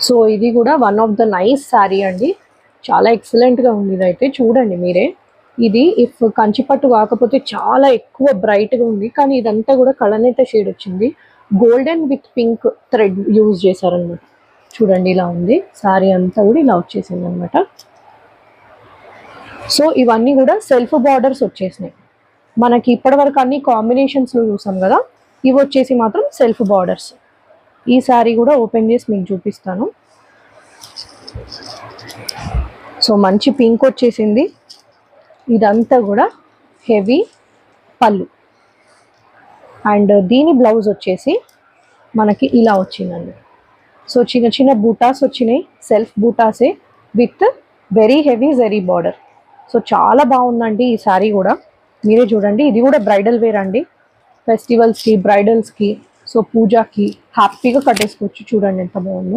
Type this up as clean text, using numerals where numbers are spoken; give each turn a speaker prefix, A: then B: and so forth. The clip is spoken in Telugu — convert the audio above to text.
A: సో ఇది కూడా one of the nice sari అండి, చాలా ఎక్సలెంట్గా ఉంది. ఇదైతే చూడండి మీరే. ఇది ఇఫ్ కంచిపట్టు కాకపోతే చాలా ఎక్కువ బ్రైట్గా ఉంది, కానీ ఇదంతా కూడా కళనేత షేడ్ వచ్చింది. Golden with pink thread use చేశారనమాట. చూడండి ఇలా ఉంది శారీ అంతా కూడా ఇలా వచ్చేసింది అనమాట. సో ఇవన్నీ కూడా సెల్ఫ్ బార్డర్స్ వచ్చేసినాయి మనకి. ఇప్పటివరకు అన్ని కాంబినేషన్స్లో చూసాం కదా, ఇవి వచ్చేసి మాత్రం సెల్ఫ్ బార్డర్స్. ఈ శారీ కూడా ఓపెన్ చేసి మీకు చూపిస్తాను. సో మంచి పింక్ వచ్చేసింది. ఇదంతా కూడా హెవీ పళ్ళు అండ్ దీని బ్లౌజ్ వచ్చేసి మనకి ఇలా వచ్చిందండి. సో చిన్న చిన్న బూటాస్ వచ్చినాయి, సెల్ఫ్ బూటాసే with very heavy zari border. So చాలా బాగుందండి ఈ శారీ కూడా, మీరే చూడండి. ఇది కూడా బ్రైడల్ వేర్ అండి, ఫెస్టివల్స్కి బ్రైడల్స్కి, సో పూజకి హ్యాపీగా కట్టేసుకోవచ్చు. చూడండి ఎంత బాగుందో.